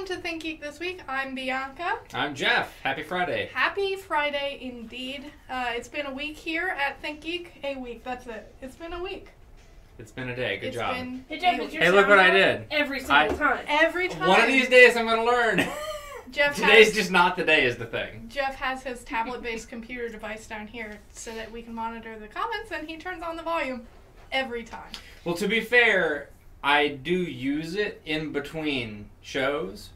Welcome to ThinkGeek This Week. I'm Bianca. I'm Jeff. Happy Friday. Happy Friday indeed. It's been a week here at ThinkGeek. A week, that's it. It's been a week. It's been a day. Good job. Hey, Jeff, Hey, look what I did. Every single time. Every time. One of these days I'm going to learn. Today's just not the day is the thing. Jeff has his tablet-based computer device down here so that we can monitor the comments, and he turns on the volume every time. Well, to be fair, I do use it in between shows.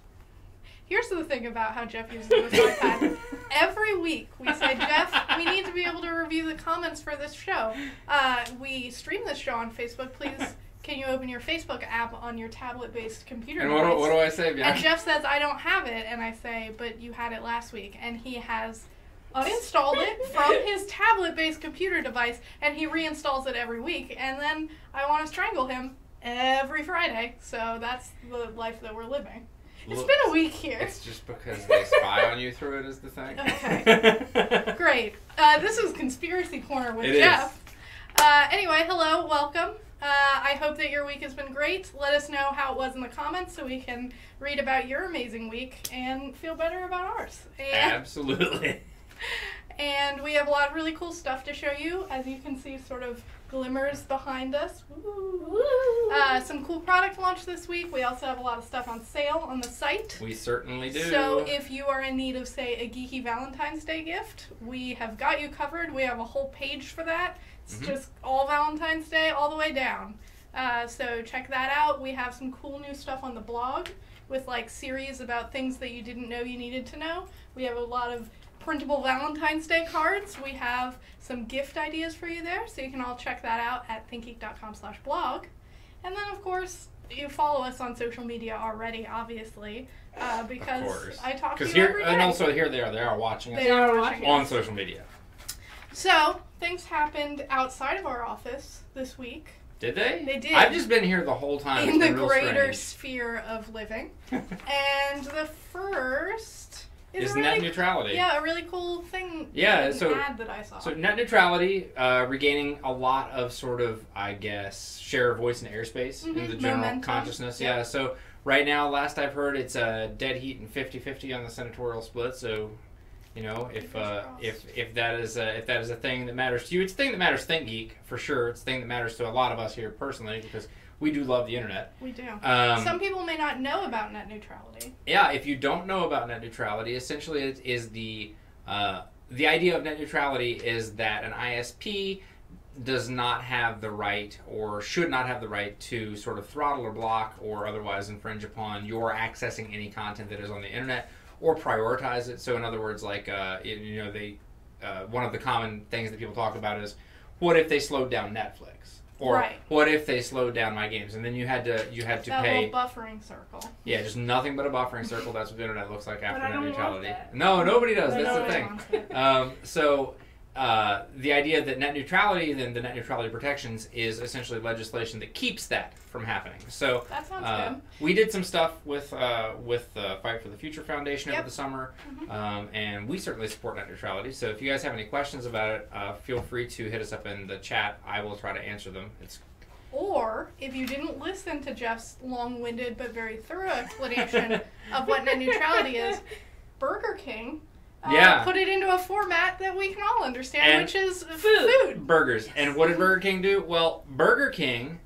Here's the thing about how Jeff uses this iPad. Every week we say, Jeff, we need to be able to review the comments for this show. We stream this show on Facebook. Please, can you open your Facebook app on your tablet-based computer And device? what do I say, Bianca? And Jeff says, I don't have it. And I say, but you had it last week. And he has uninstalled it from his tablet-based computer device, and he reinstalls it every week. And then I want to strangle him every Friday. So that's the life that we're living. It's been a week here. It's just because they spy on you through it is the thing. Okay. Great. This is Conspiracy Corner with Jeff. Anyway, hello, welcome. I hope that your week has been great. Let us know how it was in the comments so we can read about your amazing week and feel better about ours. Absolutely. And we have a lot of really cool stuff to show you. As you can see, sort of glimmers behind us. Woo. Some cool product launch this week. We also have a lot of stuff on sale on the site. We certainly do. So if you are in need of, say, a geeky Valentine's Day gift, we have got you covered. We have a whole page for that. It's just all Valentine's Day all the way down. So check that out. We have some cool new stuff on the blog with like series about things that you didn't know you needed to know. We have a lot of printable Valentine's Day cards. We have some gift ideas for you there, so you can all check that out at thinkgeek.com/blog. And then, of course, you follow us on social media already, obviously, because I talk to you every day. And also here they are watching us They are watching on us. social media. So, things happened outside of our office this week. Did they? They did. I've just been here the whole time. In It's the been real greater strange. sphere of living. And the first is Is a really net neutrality. Yeah, a really cool thing. Yeah, an so- ad that I saw. So net neutrality, regaining a lot of sort of, I guess, share of voice and airspace in the general Momentum. consciousness. Yep. Yeah, so right now, last I've heard, it's dead heat and 50-50 on the senatorial split. So, you know, if that is a thing that matters to you, it's a thing that matters to ThinkGeek for sure. It's a thing that matters to a lot of us here personally because we do love the internet. We do. Some people may not know about net neutrality. Yeah, if you don't know about net neutrality, essentially it is the idea of net neutrality is that an ISP does not have the right or should not have the right to sort of throttle or block or otherwise infringe upon your accessing any content that is on the internet or prioritize it. So in other words, like one of the common things that people talk about is, what if they slowed down Netflix? Or what if they slowed down my games? And then you had to that pay whole buffering circle. Yeah, just nothing but a buffering circle. That's what the internet looks like after But I net don't neutrality. want that. No, nobody does. No, That's the nobody thing. wants it. So the idea that net neutrality, then the net neutrality protections, is essentially legislation that keeps that from happening. So That sounds good. we did some stuff with the Fight for the Future Foundation over the summer, and we certainly support net neutrality. So if you guys have any questions about it, feel free to hit us up in the chat. I will try to answer them. Or, if you didn't listen to Jeff's long-winded but very thorough explanation of what net neutrality is, Burger King put it into a format that we can all understand, which is food. Burgers. And what did Burger King do? Well, Burger King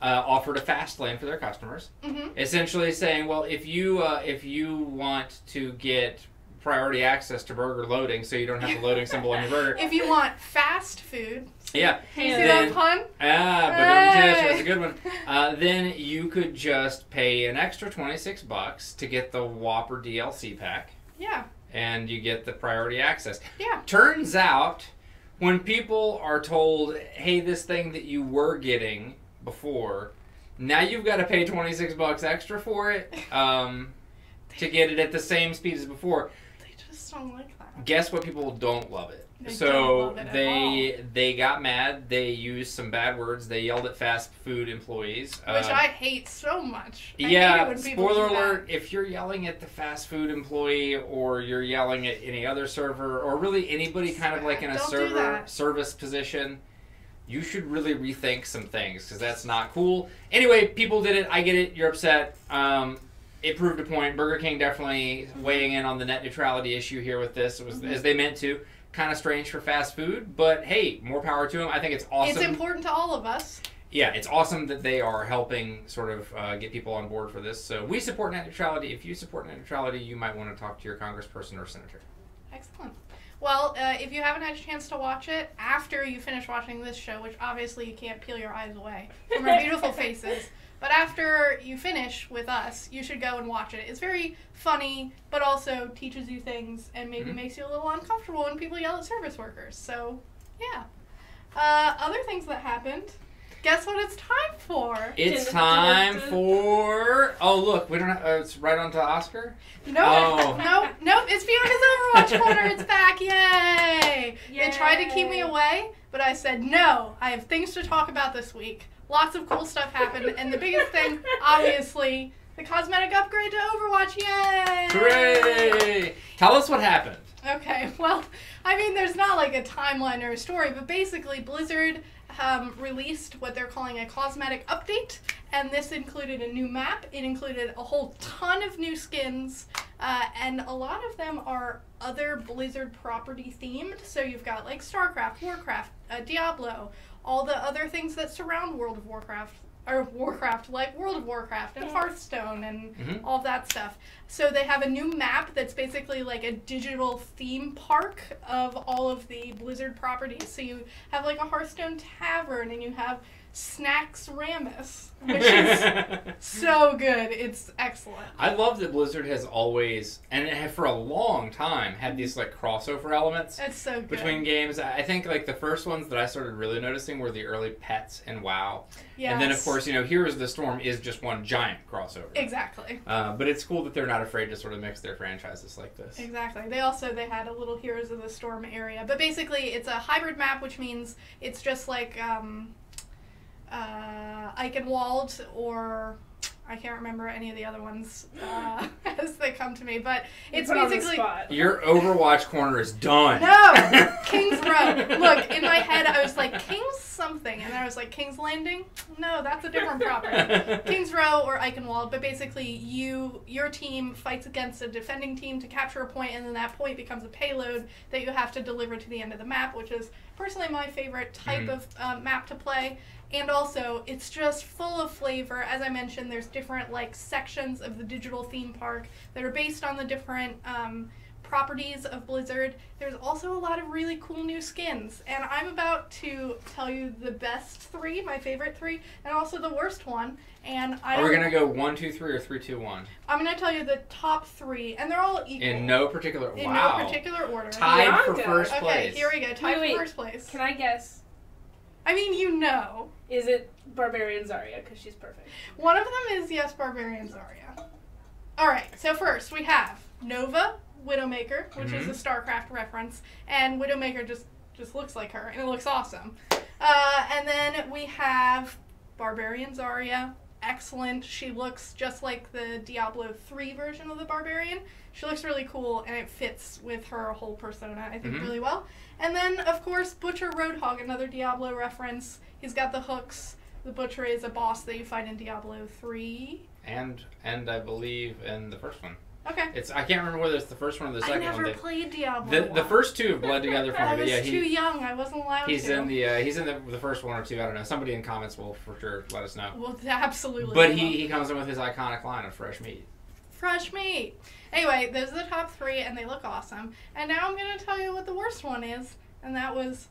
offered a fast lane for their customers, essentially saying, well, if you want to get priority access to burger loading so you don't have the loading symbol on your burger. If you want fast food. Yeah. You see that pun? But that's a good one. Then you could just pay an extra $26 to get the Whopper DLC pack. Yeah. And you get the priority access. Yeah. Turns out, when people are told, hey, this thing that you were getting before, now you've got to pay $26 extra for it to get it at the same speed as before. They just don't like that. Guess what? People don't love it. They don't love it at all. They got mad. They used some bad words. They yelled at fast food employees, which I hate so much. I hate yeah. it when people Spoiler do that. alert: if you're yelling at the fast food employee, or you're yelling at any other server, or really anybody kind of like in a service position, you should really rethink some things because that's not cool. Anyway, people did it. I get it. You're upset. it proved a point. Burger King definitely weighing in on the net neutrality issue here with this. It was as they meant to. Kind of strange for fast food, but hey, more power to them. I think it's awesome. It's important to all of us. Yeah, it's awesome that they are helping sort of get people on board for this. So we support net neutrality. If you support net neutrality, you might want to talk to your congressperson or senator. Excellent. Well, if you haven't had a chance to watch it after you finish watching this show, which obviously you can't peel your eyes away from our beautiful faces, but after you finish with us, you should go and watch it. It's very funny, but also teaches you things and maybe makes you a little uncomfortable when people yell at service workers. So, yeah. Other things that happened. Guess what it's time for? It's time for... Oh, look. We don't have... it's right on to Oscar? Nope. Nope. It's Bianca's Overwatch Corner. It's back. Yay! They tried to keep me away, but I said, no. I have things to talk about this week. Lots of cool stuff happened. And the biggest thing, obviously, the cosmetic upgrade to Overwatch. Yay! Hooray! Tell us what happened. Okay. Well, I mean, there's not like a timeline or a story, but basically Blizzard... released what they're calling a cosmetic update, and this included a new map. It included a whole ton of new skins, and a lot of them are other Blizzard property themed. So you've got like StarCraft, Warcraft, Diablo, all the other things that surround World of Warcraft, or Warcraft, like World of Warcraft and Hearthstone and all of that stuff. So they have a new map that's basically like a digital theme park of all of the Blizzard properties. So you have like a Hearthstone tavern and you have Snacks Ramus, which is so good. It's excellent. I love that Blizzard has always, and it had for a long time, had these like crossover elements. It's so good. Between games. I think like the first ones that I started really noticing were the early pets and WoW. Yes. And then of course, Heroes of the Storm is just one giant crossover. Exactly. But it's cool that they're not afraid to sort of mix their franchises like this. Exactly. They had a little Heroes of the Storm area. But basically it's a hybrid map, which means it's just like Eichenwald, or I can't remember any of the other ones as they come to me, but it's basically... Your Overwatch corner is done. No! King's Row. Look, in my head I was like, King's something, and I was like, King's Landing? No, that's a different property. King's Row or Eichenwald, but basically your team fights against a defending team to capture a point, and then that point becomes a payload that you have to deliver to the end of the map, which is personally my favorite type of map to play. And also, it's just full of flavor. As I mentioned, there's different like sections of the digital theme park that are based on the different properties of Blizzard. There's also a lot of really cool new skins. And I'm about to tell you the best three, my favorite three, and also the worst one. And Are we going to go 1, 2, 3 or 3, 2, 1? I'm going to tell you the top three, and they're all equal. In no particular order. In no particular order. Tied for first place. Okay, here we go. Tied for first place. Can I guess? I mean, Is it Barbarian Zarya? Because she's perfect. One of them is, yes, Barbarian Zarya. Alright, so first we have Nova, Widowmaker, which is a StarCraft reference, and Widowmaker just looks like her, and it looks awesome. And then we have Barbarian Zarya. Excellent. She looks just like the Diablo 3 version of the Barbarian. She looks really cool, and it fits with her whole persona, I think, really well. And then, of course, Butcher Roadhog, another Diablo reference. He's got the hooks. The Butcher is a boss that you fight in Diablo 3. And I believe in the first one. Okay. I can't remember whether it's the first one or the second one. I never played Diablo. The first two have bled together for me. I was too young. I wasn't allowed to. He's in the first one or two. I don't know. Somebody in comments will for sure let us know. Well, absolutely. But he comes in with his iconic line of fresh meat. Fresh meat. Anyway, those are the top three, and they look awesome. And now I'm going to tell you what the worst one is, and that was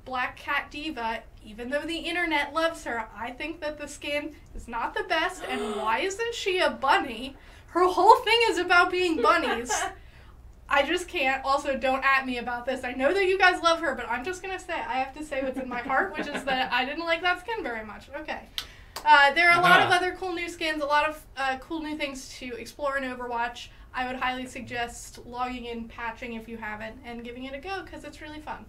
Black Cat Diva. Even though the internet loves her, I think that the skin is not the best, and why isn't she a bunny? Her whole thing is about being bunnies. I just can't. Also, don't at me about this. I know that you guys love her, but I'm just going to say, I have to say what's in my heart, which is that I didn't like that skin very much. Okay. There are a lot of other cool new skins, a lot of cool new things to explore in Overwatch. I would highly suggest logging in, patching if you haven't, and giving it a go, because it's really fun.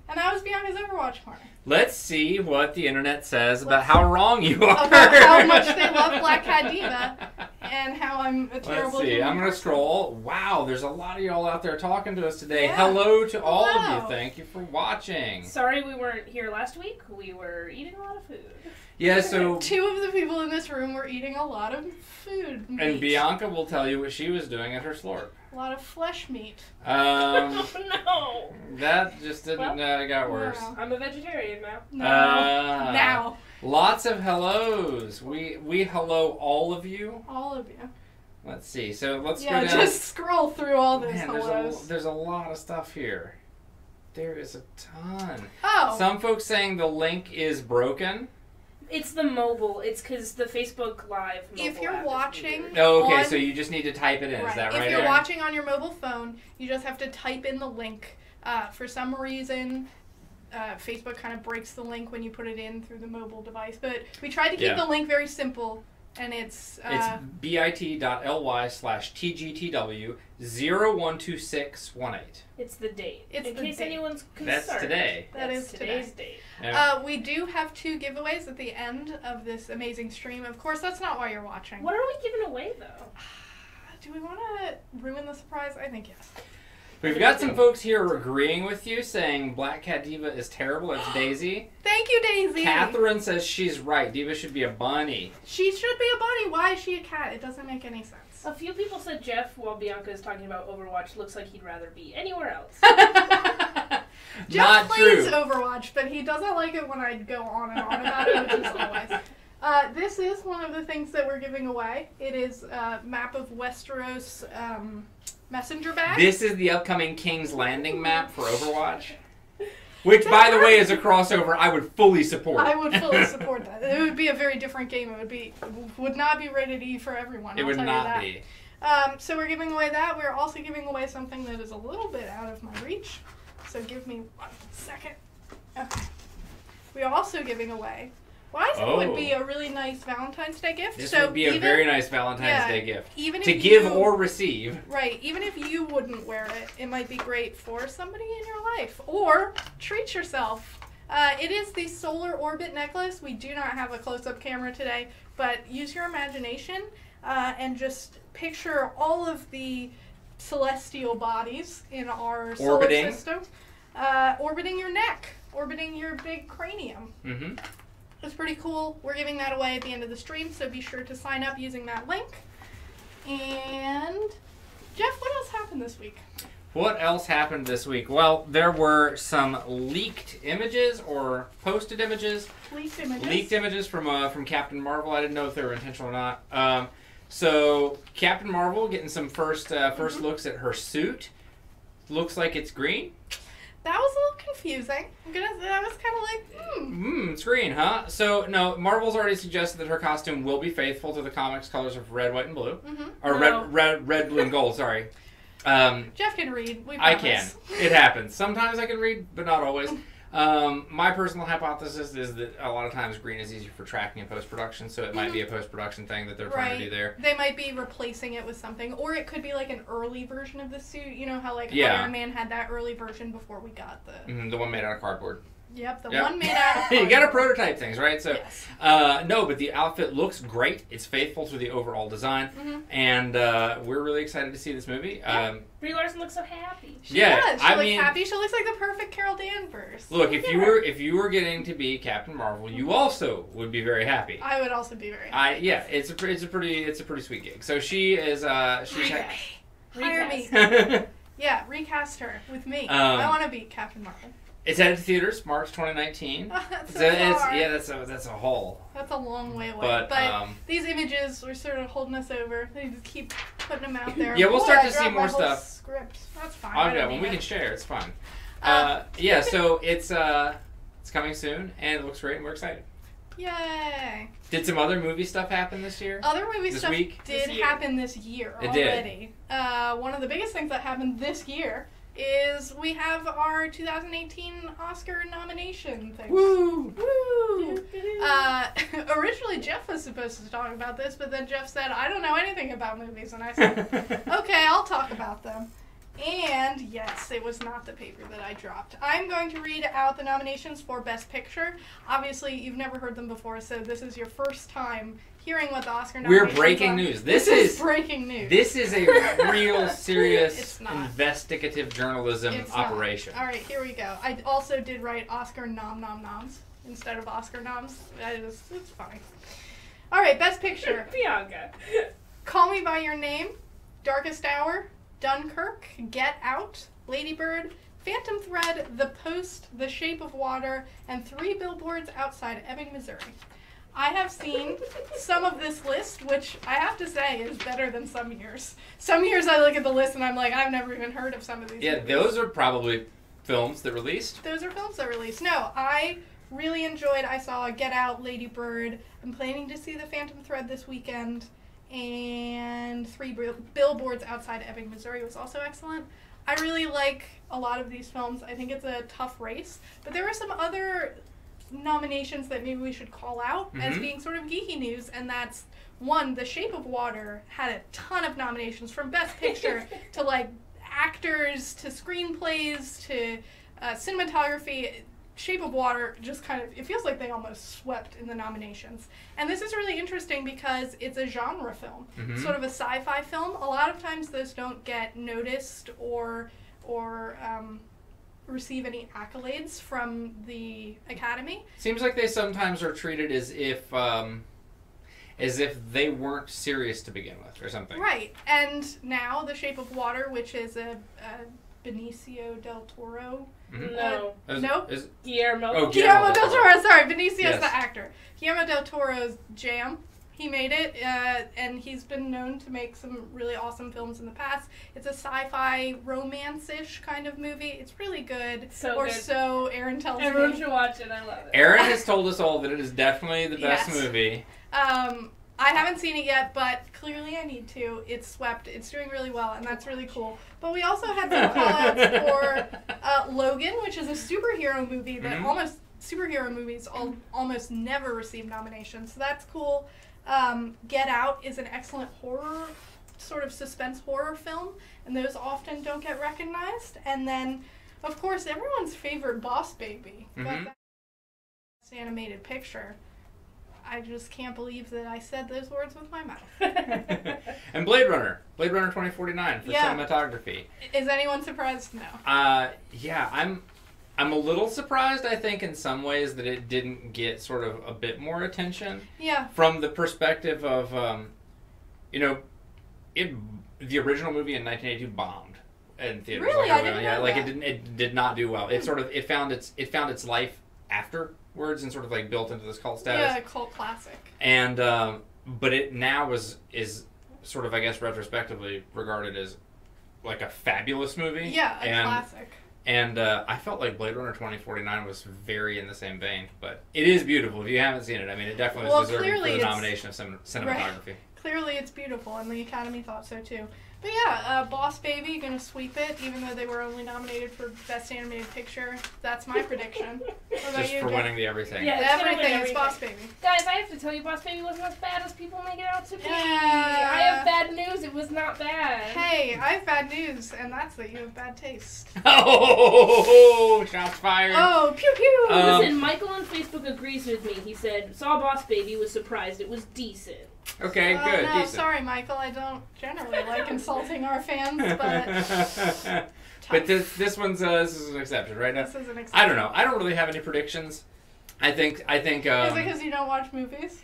And that was Bianca's Overwatch Corner. Let's see what the internet says about how wrong you are. About how much they love Black Cat Diva. and how I'm a terrible Let's see. human I'm going to person. scroll. Wow, there's a lot of y'all out there talking to us today. Yeah. Hello to all of Hello. you. Thank you for watching. Sorry we weren't here last week. We were eating a lot of food. Yeah, so... Two of the people in this room were eating a lot of food. And meat. Bianca will tell you what she was doing at her slurp. A lot of flesh meat. Oh, no. That just didn't... Well, it got worse. Wow. I'm a vegetarian now. No. Now. Now. Lots of hellos. We hello all of you. All of you. Let's see. So let's Yeah, go down. just scroll through all this Man, hellos. there's a lot of stuff here. There is a ton. Oh. Some folks saying the link is broken. It's the mobile. It's because the Facebook Live mobile If you're app is watching- weird. Oh, okay. On- So you just need to type it in. Is Right. that right? If you're Erin? watching on your mobile phone, you just have to type in the link. For some reason, Facebook kind of breaks the link when you put it in through the mobile device. But we tried to keep Yeah. the link very simple, and it's It's bit.ly/tgtw012618. It's the date. It's in the case date. anyone's concerned. That's today. That That's is today's date. we do have 2 giveaways at the end of this amazing stream. Of course, that's not why you're watching. What are we giving away, though? Do we want to ruin the surprise? I think yes. We've got some folks here agreeing with you, saying Black Cat Diva is terrible. It's Daisy. Thank you, Daisy. Catherine says she's right. Diva should be a bunny. She should be a bunny. Why is she a cat? It doesn't make any sense. A few people said Jeff, while Bianca is talking about Overwatch, looks like he'd rather be anywhere else. Jeff Not plays true. Overwatch, but he doesn't like it when I go on and on about it, which is always. This is one of the things that we're giving away. It is a map of Westeros messenger bag. This is the upcoming King's Landing map for Overwatch. Which, by the way, is a crossover I would fully support. I would fully support that. It would be a very different game. It would not be rated E for everyone. It I'll would tell you not that. be. So we're giving away that. We're also giving away something that is a little bit out of my reach. So give me 1 second. Okay. We're also giving away what I think would be a really nice Valentine's Day gift. This so would be a very nice Valentine's Day gift. Even To if give you, or receive. Right. Even if you wouldn't wear it, it might be great for somebody in your life. Or treat yourself. It is the Solar Orbit necklace. We do not have a close-up camera today, but use your imagination and just picture all of the celestial bodies in our solar system orbiting your neck, orbiting your big cranium. Mm-hmm. It's pretty cool. We're giving that away at the end of the stream, so be sure to sign up using that link. And Jeff, what else happened this week? What else happened this week? Well, there were some leaked images or posted images. Leaked images. Leaked images from Captain Marvel. I didn't know if they were intentional or not. So Captain Marvel getting some first looks at her suit. Looks like it's green. That was a little confusing. I was kind of like, It's green, huh? So, no, Marvel's already suggested that her costume will be faithful to the comics colors of red, white, and blue. Mm-hmm. Or No. red, blue, and gold, sorry. Jeff can read. We I promise. can. It happens. Sometimes I can read, but not always. My personal hypothesis is that a lot of times green is easier for tracking in post-production, so it might be a post-production thing that they're trying to do there. They might be replacing it with something, or it could be like an early version of the suit. You know how like Yeah. Iron Man had that early version before we got the. The one made out of cardboard. Yep, the Yep. one made out of. You gotta cardboard. prototype things, right? So, Yes. no, but the outfit looks great. It's faithful to the overall design, and we're really excited to see this movie. Brie Larson looks so happy. She yeah, does. She I looks mean- happy. She looks like the perfect Carol Danvers. Look, if you were getting to be Captain Marvel, you also would be very happy. I would also be very happy. Yeah, it's a pretty sweet gig. So she is she's Hire me. Recast. Yeah, recast her with me. Um, I want to be Captain Marvel. it's headed to theaters March 2019. That's so So it's far. that's a haul. That's a long way away. But, these images are sort of holding us over. They just keep putting them out there. Yeah, we'll Boy, start I to see dropped more my whole stuff. Script. That's fine. Oh I yeah, don't when need we it. can share, it's fun. Uh, Yeah, so it's coming soon and it looks great and we're excited. Yay! Did some other movie stuff happen this year? Other movie This stuff week? did This year. happen this year It did. already. One of the biggest things that happened this year is we have our 2018 Oscar nomination thing. Woo! Woo! Originally Jeff was supposed to talk about this, but then Jeff said, I don't know anything about movies, and I said, okay, I'll talk about them. And yes, it was not the paper that I dropped. I'm going to read out the nominations for Best Picture. Obviously, you've never heard them before, so this is your first time hearing what the Oscar We're nominations breaking are. news. This is breaking news. This is a real serious It's not. investigative journalism It's operation. not. All right, here we go. I also did write Oscar noms instead of Oscar noms. It's funny. All right, Best Picture. Bianca. Call Me by Your Name, Darkest Hour, Dunkirk, Get Out, Lady Bird, Phantom Thread, The Post, The Shape of Water, and 3 Billboards Outside Ebbing, Missouri. I have seen some of this list, which I have to say is better than some years. Some years I look at the list and I'm like, I've never even heard of some of these movies. Those are probably films that released. Those are films that released. No, I really enjoyed, I saw Get Out, Lady Bird. I'm planning to see The Phantom Thread this weekend. And 3 Billboards Outside Ebbing, Missouri was also excellent. I really like a lot of these films. I think it's a tough race. But there were some other nominations that maybe we should call out as being sort of geeky news, and that's one, The Shape of Water had a ton of nominations from Best Picture to like actors to screenplays to cinematography. Shape of Water just kind of, it feels like they almost swept in the nominations. And this is really interesting because it's a genre film, sort of a sci-fi film. A lot of times those don't get noticed or receive any accolades from the Academy. Seems like they sometimes are treated as if they weren't serious to begin with or something. Right. And now The Shape of Water, which is a Benicio del Toro. No. No? Guillermo. Guillermo del Toro, sorry. Benicio's Yes. the actor. Guillermo del Toro's jam. He made it, and he's been known to make some really awesome films in the past. It's a sci-fi, romance-ish kind of movie. It's really good. So or good. so Aaron tells me. Everyone should watch it. I love it. Aaron has told us all that it is definitely the best Yes. movie. I haven't seen it yet, but clearly I need to. It's swept. It's doing really well, and that's really cool. But we also had some call-outs for Logan, which is a superhero movie that superhero movies almost never receive nominations, so that's cool. Get Out is an excellent horror, sort of suspense horror film, and those often don't get recognized. And then, of course, everyone's favorite Boss Baby. Got that animated picture. I just can't believe that I said those words with my mouth. And Blade Runner 2049 for cinematography. Is anyone surprised? No. Yeah, I'm a little surprised, I think, in some ways that it didn't get sort of a bit more attention. Yeah. From the perspective of, the original movie in 1982 bombed in theaters. Really? I didn't know that. It did not do well. It found its life afterwards and sort of like built into this cult status. Yeah, cult classic. And but it now is sort of, I guess, retrospectively regarded as like a fabulous movie. Yeah, a classic. And I felt like Blade Runner 2049 was very in the same vein, but it is beautiful. If you haven't seen it, I mean, it definitely is deserving for the nomination of cinematography. Right. Clearly it's beautiful, and the Academy thought so too. But yeah, Boss Baby, gonna sweep it, even though they were only nominated for Best Animated Picture. That's my prediction. What about Just you, for Jeff? winning the everything. Yeah, it's gonna win Everything is everything. Boss Baby. Guys, I have to tell you, Boss Baby wasn't as bad as people make it out to be. Yeah. I have bad news. It was not bad. Hey, I have bad news, and that's that you have bad taste. Oh, shots fired. Oh, pew pew! Listen, Michael on Facebook agrees with me. He said, saw Boss Baby, was surprised. It was decent. Okay, good. No, decent. sorry, Michael. I don't generally like insulting our fans, but... But this one's this is an exception, right? Now, This is an exception. I don't know. I don't really have any predictions. I think. Is it because you don't watch movies?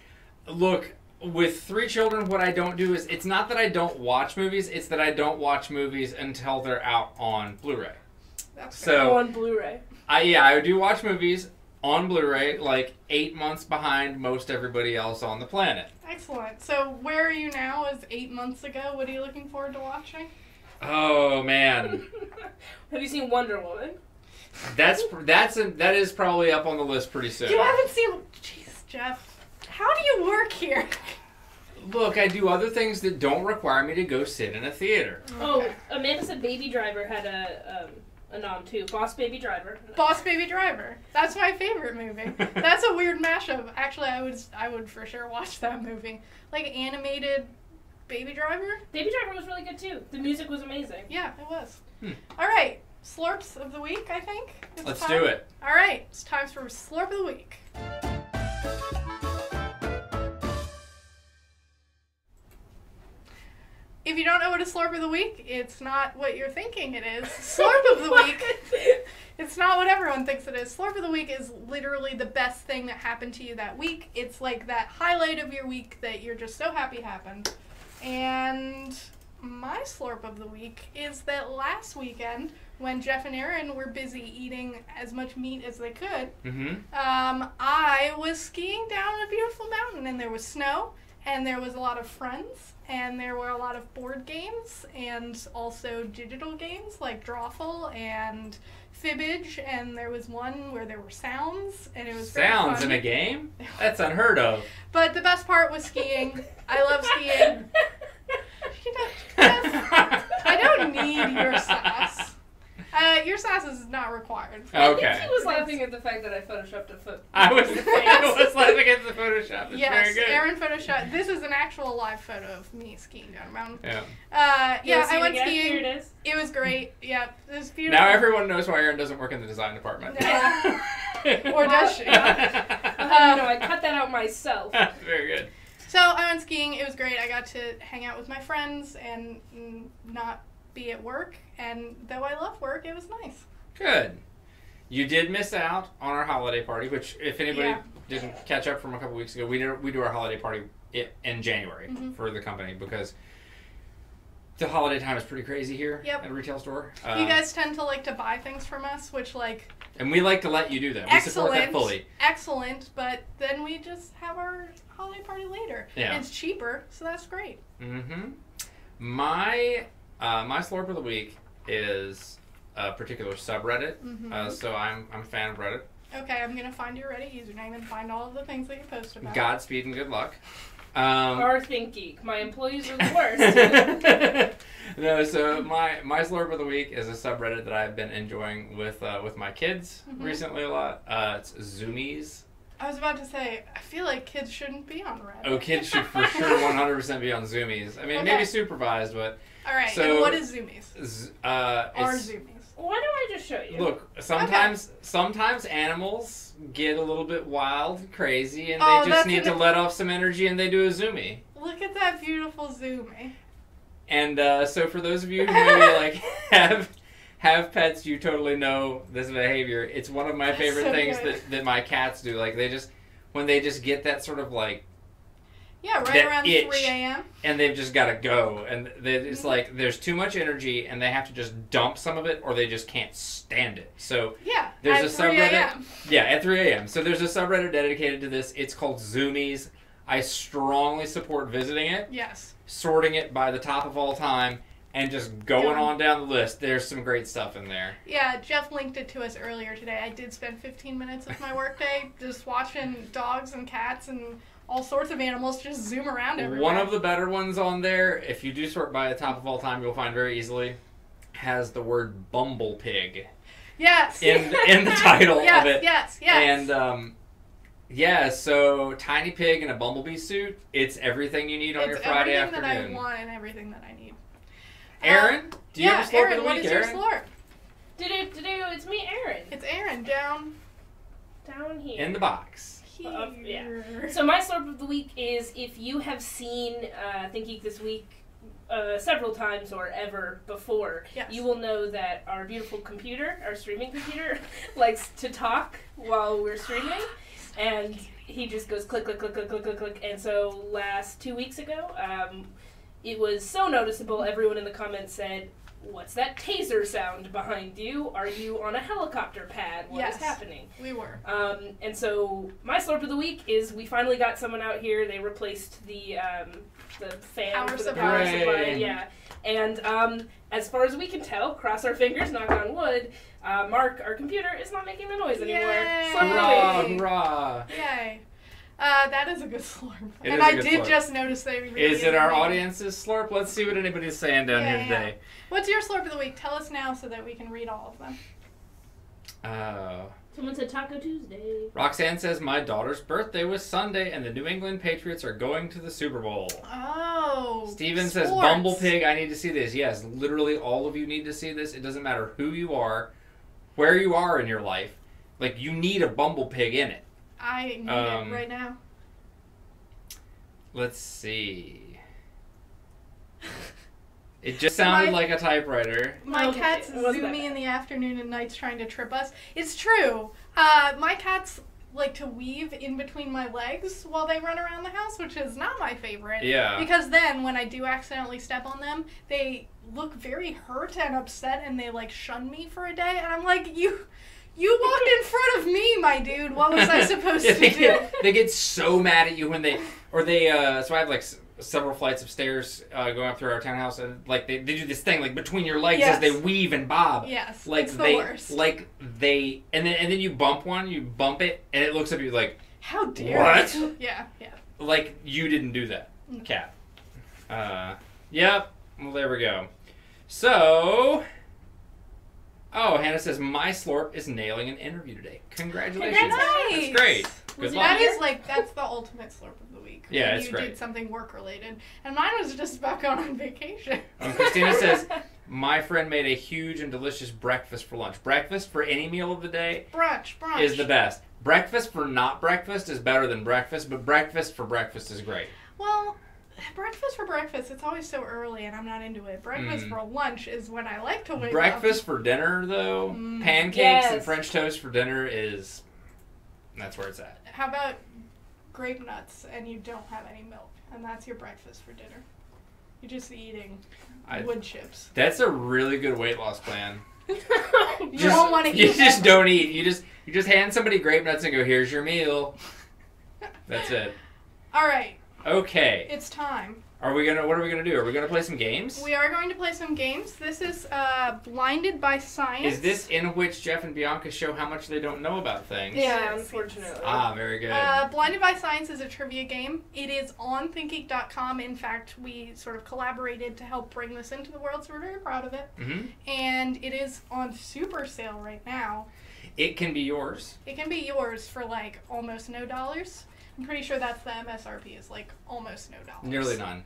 Look, with 3 children, what I don't do is it's not that I don't watch movies. It's that I don't watch movies until they're out on Blu-ray. That's So on Blu-ray. I do watch movies on Blu-ray, like 8 months behind most everybody else on the planet. Excellent. So where are you now? Is 8 months ago? What are you looking forward to watching? Oh man, Have you seen Wonder Woman? that is probably up on the list pretty soon. You haven't seen... Jeez, Jeff. How do you work here? Look, I do other things that don't require me to go sit in a theater. Oh, Amanda said Baby Driver had a nom too. Boss Baby Driver. Boss Baby Driver. That's my favorite movie. That's a weird mashup. Actually, I would for sure watch that movie. Like animated Baby Driver? Baby Driver was really good too. The music was amazing. Yeah, it was. All right. Slurps of the week, I think. Let's do it. All right. It's time for Slurp of the week. if you don't know what a slurp of the week, it's not what you're thinking it is. Slurp of the week, it's not what everyone thinks it is. Slurp of the week is literally the best thing that happened to you that week. It's like that highlight of your week that you're just so happy happened. And my slurp of the week is that last weekend, when Jeff and Aaron were busy eating as much meat as they could, I was skiing down a beautiful mountain, and there was snow, and there was a lot of friends, and there were a lot of board games, and also digital games like Drawful and Fibbage, and there was one where there were sounds, and it was very Sounds fun. in a game? That's unheard of. But the best part was skiing. I love skiing. I don't need your sass. Your sass is not required. Okay. I think he was laughing at the fact that I photoshopped a foot. I was laughing at the Photoshop. It's very good. Aaron photoshopped. This is an actual live photo of me skiing down a mountain. Yeah. I went skiing. Here it is. It was great. Yeah, it was beautiful. Now everyone knows why Aaron doesn't work in the design department. Yeah. Or does she? No, I cut that out myself. Very good. So I went skiing. It was great. I got to hang out with my friends and not be at work. And though I love work, it was nice. Good. You did miss out on our holiday party, which if anybody didn't catch up from a couple weeks ago, we do our holiday party in January for the company because the holiday time is pretty crazy here at a retail store. You guys tend to like to buy things from us, which and we like to let you do that. We support that fully. Excellent, but then we just have our holiday party later. Yeah. And it's cheaper, so that's great. Mm-hmm. My slurp of the week is a particular subreddit. So I'm a fan of Reddit. Okay, I'm gonna find your Reddit username and find all of the things that you post about. Godspeed and good luck. Or ThinkGeek. My employees are the worst. No, so my slurp of the week is a subreddit that I've been enjoying with my kids recently a lot. It's Zoomies. I was about to say, I feel like kids shouldn't be on Reddit. Oh, kids should for sure 100% be on Zoomies. I mean, maybe supervised, but... All right, so, and what is Zoomies? Are Zoomies? Why don't I just show you? Look, sometimes animals get a little bit wild and crazy, and they just need to let off some energy, and they do a Zoomie. Look at that beautiful Zoomie. And so for those of you who maybe have pets, you totally know this behavior. It's one of my favorite things that my cats do. Like when they just get that sort of right around itch, 3 a.m. and they've just got to go, and it's like there's too much energy, and they have to just dump some of it, or they just can't stand it. So there's a subreddit. Yeah, at 3 a.m. So there's a subreddit dedicated to this. It's called Zoomies. I strongly support visiting it. Yes. Sorting it by the top of all time. And just going on down the list. There's some great stuff in there. Yeah, Jeff linked it to us earlier today. I did spend 15 minutes of my workday just watching dogs and cats and all sorts of animals just zoom around everywhere. One of the better ones on there, if you do sort by the top of all time, you'll find very easily, has the word Bumble Pig. Yes. In the title of it. Yes. And so Tiny Pig in a bumblebee suit, it's everything you need on your Friday afternoon. It's everything that I want and everything that I need. Aaron, do you have a slurp Aaron, of the week, what is your slurp? It's me, Aaron. It's Aaron down here. In the box. Here. So my slurp of the week is if you have seen ThinkGeek This Week several times or ever before, you will know that our beautiful computer, our streaming computer, likes to talk while we're streaming. And he just goes click, click, click, click, click, click, click. And so 2 weeks ago, it was so noticeable, everyone in the comments said, "What's that taser sound behind you? Are you on a helicopter pad? What is happening?" We were. And so my slurp of the week is we finally got someone out here. They replaced the fan for the power supply. Yeah. And as far as we can tell, cross our fingers, knock on wood, Mark, our computer, is not making the noise anymore. Yay! Hurrah, hurrah. Yay. That is a good slurp. And I did just notice they really Is it our audience's slurp? Let's see what anybody's saying down here today. What's your slurp of the week? Tell us now so that we can read all of them. Someone said Taco Tuesday. Roxanne says, my daughter's birthday was Sunday and the New England Patriots are going to the Super Bowl. Oh. Steven says, Bumble Pig, I need to see this. Yes, literally all of you need to see this. It doesn't matter who you are, where you are in your life. Like, you need a Bumble Pig in it. I need it right now. Let's see. It just sounded like a typewriter. My cats zoo me in the afternoon and nights trying to trip us. It's true. My cats like to weave in between my legs while they run around the house, which is not my favorite. Yeah. Because then when I do accidentally step on them, they look very hurt and upset and they like shun me for a day. And I'm like, you walked in front of me, my dude. What was I supposed to do? They get so mad at you when so I have like several flights of stairs going up through our townhouse, and like they do this thing like between your legs as they weave and bob. Yes, like it's the worst. Like and then you bump it, and it looks at you like, how dare what? You? Yeah. Like you didn't do that, cat. Yep. Well, there we go. So. Oh, Hannah says, my Slurp is nailing an interview today. Congratulations. Nice. That's great. Good luck. That's the ultimate Slurp of the week. Yeah, it's great. You did something work-related. And mine was just about going on vacation. Christina says, my friend made a huge and delicious breakfast for lunch. Breakfast for any meal of the day brunch is the best. Breakfast for not breakfast is better than breakfast, but breakfast for breakfast is great. Well, breakfast for breakfast, it's always so early and I'm not into it. Breakfast for lunch is when I like to wake Breakfast for dinner, though, pancakes and French toast for dinner that's where it's at. How about grape nuts and you don't have any milk, and that's your breakfast for dinner? You're just eating wood chips. That's a really good weight loss plan. You don't want to eat. You just don't eat. You just hand somebody grape nuts and go, here's your meal. That's it. All right. Okay. It's time. What are we gonna do? Are we gonna play some games? We are going to play some games. This is Blinded by Science. Is this in which Jeff and Bianca show how much they don't know about things? Yeah, unfortunately. Very good. Blinded by Science is a trivia game. It is on ThinkGeek.com. In fact, we sort of collaborated to help bring this into the world, so we're very proud of it. Mm-hmm. And it is on super sale right now. It can be yours. It can be yours for like almost no dollars. I'm pretty sure that's the MSRP is like almost no dollars. Nearly none.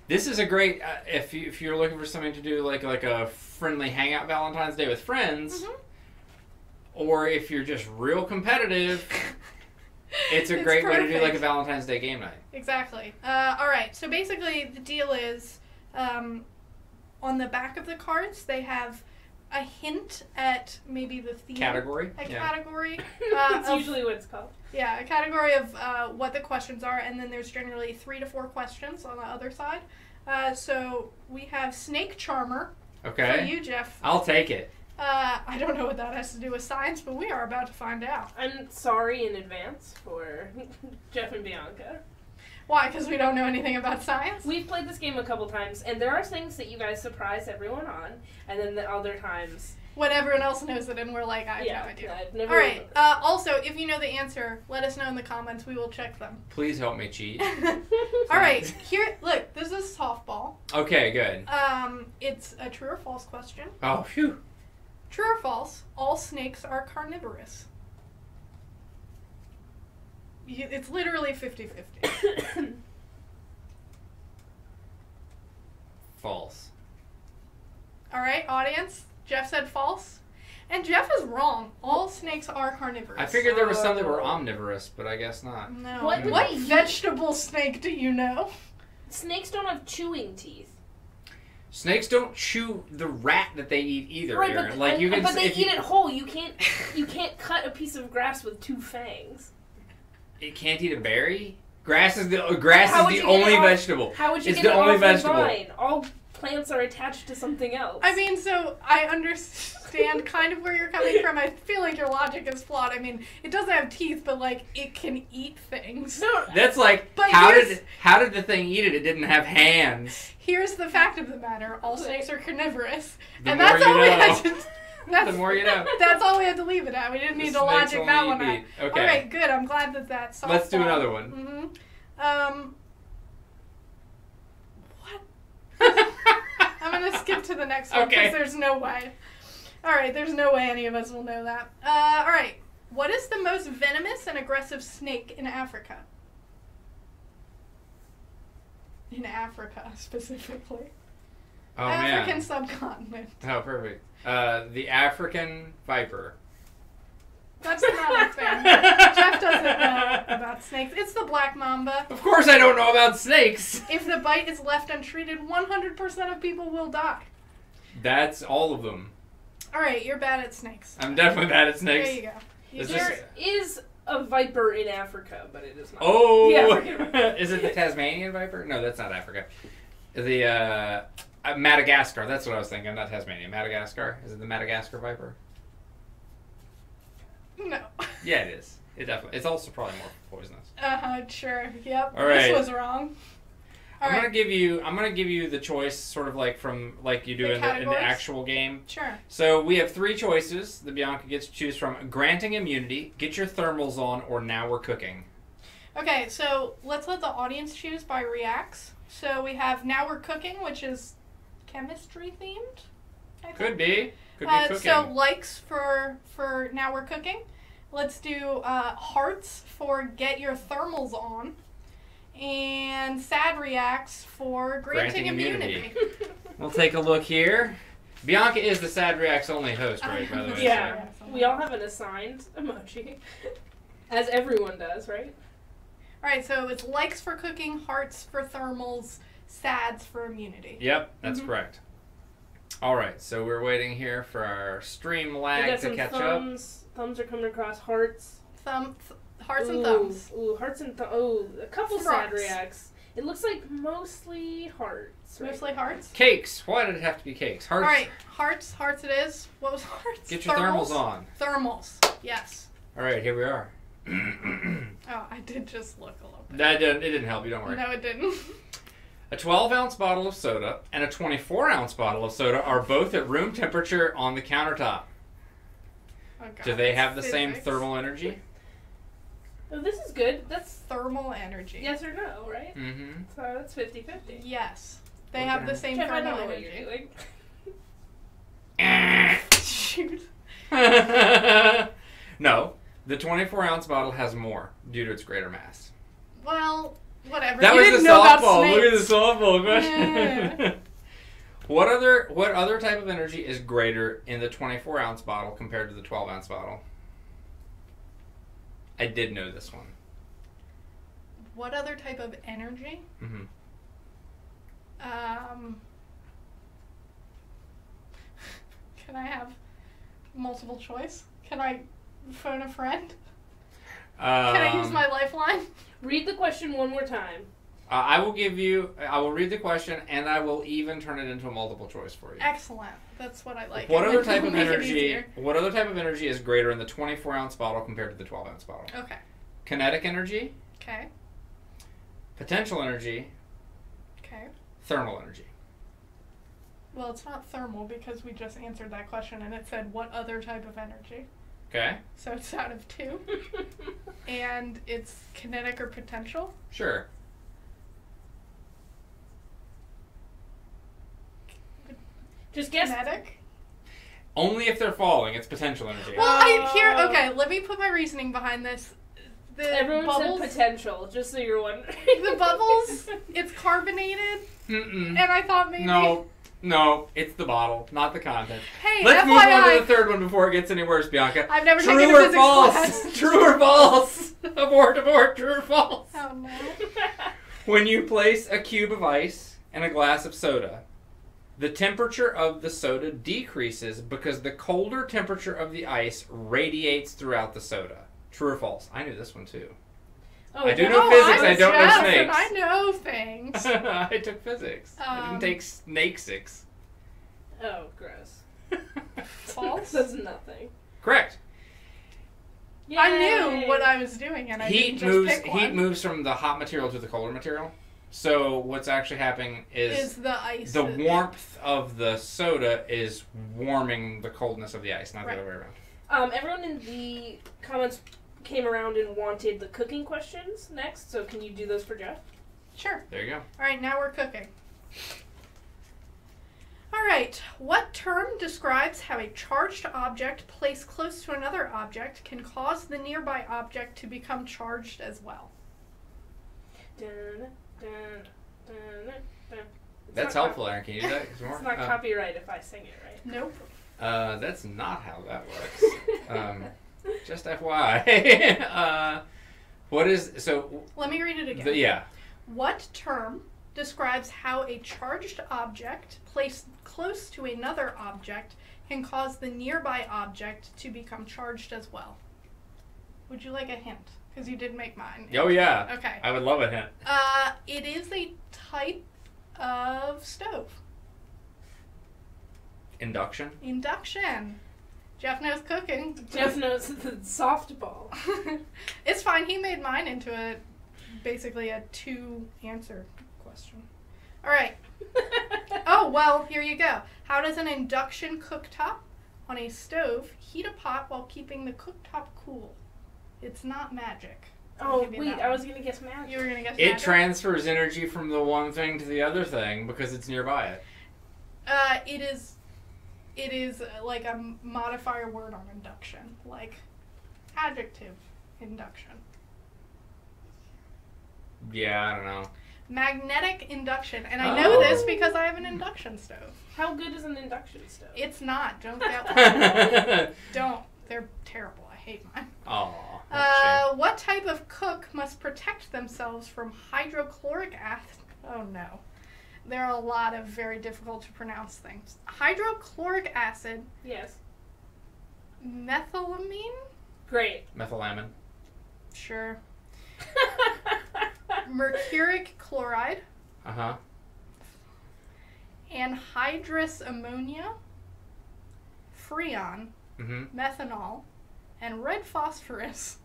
This is a great if you're looking for something to do like a friendly hangout Valentine's Day with friends, or if you're just real competitive, it's a great way to do like a Valentine's Day game night. Exactly. All right. So basically, the deal is on the back of the cards they have a hint at maybe the theme. Category. Category. That's usually what it's called. Yeah, a category of what the questions are, and then there's generally 3 to 4 questions on the other side. So we have Snake Charmer. Okay. For you, Jeff. I'll take it. I don't know what that has to do with science, but we are about to find out. I'm sorry in advance for Jeff and Bianca. Why? Because we don't know anything about science? We've played this game a couple times, and there are things that you guys surprise everyone on, and then the other times... when everyone else knows it and we're like, I have no idea. I've never. All right. Also, if you know the answer, let us know in the comments. We will check them. Please help me cheat. All right. Here, look. This is softball. Okay, good. It's a true or false question. Oh, phew. True or false? All snakes are carnivorous. It's literally 50-50. False. All right, audience. Jeff said false. And Jeff is wrong. All snakes are carnivorous. I figured there was some that were omnivorous, but I guess not. No. What vegetable snake do you know? Snakes don't have chewing teeth. Snakes don't chew the rat that they eat either, right, Aaron. But they eat it whole. You can't cut a piece of grass with 2 fangs. It can't eat a berry? Grass is the only vegetable. How would you get the it only off vegetable. The vine? All plants are attached to something else. I mean, so I understand kind of where you're coming from. I feel like your logic is flawed. I mean, it doesn't have teeth, but like it can eat things. No, that's like how did the thing eat it? It didn't have hands. Here's the fact of the matter: all snakes are carnivorous, and that's all we had to. The more you know. That's all we had to leave it at. We didn't need to logic that one out. Okay. All right, good. I'm glad that's softball. Let's do another one. Mm-hmm. What? I'm going to skip to the next one because there's no way. All right, there's no way any of us will know that. All right. What is the most venomous and aggressive snake in Africa? In Africa, specifically. Oh, African subcontinent. Oh, perfect. The African viper. That's not a thing. Jeff doesn't know about snakes. It's the black mamba. Of course I don't know about snakes. If the bite is left untreated, 100% of people will die. That's all of them. Alright, you're bad at snakes. I'm definitely bad at snakes. There you go. There is a viper in Africa, but it is not. Oh! The African viper. Is it the Tasmanian viper? No, that's not Africa. The, Madagascar. That's what I was thinking. Not Tasmania. Madagascar. Is it the Madagascar viper? No. Yeah, it is. It definitely. It's also probably more poisonous. Sure. Yep. All right. This was wrong. I'm gonna give you the choice, sort of like from like you do in the actual game. Sure. So we have 3 choices that Bianca gets to choose from: granting immunity, get your thermals on, or now we're cooking. Okay, so let's let the audience choose by reacts. So we have now we're cooking, which is chemistry themed. I think. Could be cooking. So likes for now we're cooking. Let's do hearts for get your thermals on. And sad reacts for granting immunity. We'll take a look here. Bianca is the sad reacts only host, right? By the way. Yeah, we all have an assigned emoji, as everyone does, right? All right, so it's likes for cooking, hearts for thermals, sads for immunity. Yep, that's correct. All right, so we're waiting here for our stream lag to catch up. Thumbs are coming across hearts. Hearts and thumbs. Ooh, hearts and a couple sad reacts. It looks like mostly hearts. Right? Mostly hearts? Cakes. Why did it have to be cakes? Hearts. All right, hearts it is. What was hearts? Get your thermals on. Thermals, yes. All right, here we are. Oh, I did just look a little bit. It didn't help you, don't worry. No, it didn't. A 12-ounce bottle of soda and a 24-ounce bottle of soda are both at room temperature on the countertop. Oh, God, do they have the same thermal energy? Oh, this is good. That's thermal energy. Yes or no, right? Mm-hmm. So that's 50-50. Yes. They have the same Jeff, thermal I don't know energy. what you're doing. Shoot. No, the 24-ounce bottle has more due to its greater mass. Well, whatever. That you was didn't the know about softball. snakes. Look at the softball question. Yeah. What other type of energy is greater in the 24-ounce bottle compared to the 12-ounce bottle? I did know this one. What other type of energy? Mm-hmm. Can I have multiple choice? Can I phone a friend? Can I use my lifeline? Read the question one more time. I will read the question, and I will even turn it into a multiple choice for you. Excellent. That's what I like. What other type of energy? What other type of energy is greater in the 24-ounce bottle compared to the 12-ounce bottle? Okay. Kinetic energy. Okay. Potential energy. Okay. Thermal energy. Well, it's not thermal because we just answered that question, and it said what other type of energy. Okay. So it's out of 2. And it's kinetic or potential? Sure. Just guess. Kinetic? Only if they're falling. It's potential energy. Well, okay, let me put my reasoning behind this. Everyone bubbles, said potential, just so you're wondering. The bubbles, it's carbonated. Mm-mm. And I thought maybe... No, it's the bottle, not the content. Hey, Let's FYI, move on to the third one before it gets any worse, Bianca. I've never True taken a or physics false? class. True or false? Abort, true or false? Oh, no. When you place a cube of ice and a glass of soda, the temperature of the soda decreases because the colder temperature of the ice radiates throughout the soda. True or false? I knew this one too. Oh, I do know physics, I don't know snakes. I know things. I took physics. I didn't take snakesics. Oh, gross. False? That's nothing. Correct. Yay. I knew what I was doing, and I didn't just pick one. Heat moves from the hot material to the colder material. So what's actually happening is the ice. The warmth of the soda is warming the coldness of the ice, not the other way around. Everyone in the comments came around and wanted the cooking questions next, so can you do those for Jeff? Sure. There you go. All right, now we're cooking. All right, what term describes how a charged object placed close to another object can cause the nearby object to become charged as well? Dun, dun, dun, dun, dun. That's helpful, Aaron. Can you do that? It's not copyright if I sing it, right? Nope. That's not how that works. Just FYI. What is so? Let me read it again. Yeah. What term describes how a charged object placed close to another object can cause the nearby object to become charged as well? Would you like a hint? Because you did make mine. Oh yeah. Okay. I would love a hint. It is a type of stove. Induction. Induction. Jeff knows cooking. Jeff knows the softball. It's fine. He made mine into basically a 2-answer question. All right. Oh, well, here you go. How does an induction cooktop on a stove heat a pot while keeping the cooktop cool? It's not magic. Oh, wait, I was going to guess magic. You were going to guess It magic? transfers energy from the one thing to the other thing because it's nearby it. It is like a modifier word on induction, like adjective induction. Yeah, I don't know. Magnetic induction, and I know this because I have an induction stove. How good is an induction stove? It's not. Don't get one. Don't. They're terrible. I hate mine. Aw. What type of cook must protect themselves from hydrochloric acid? Oh no. There are a lot of very difficult to pronounce things. Hydrochloric acid. Yes. Methylamine? Great. Methylamine. Sure. Mercuric chloride. Uh-huh. Anhydrous ammonia. Freon. Mm-hmm. Methanol. And red phosphorus.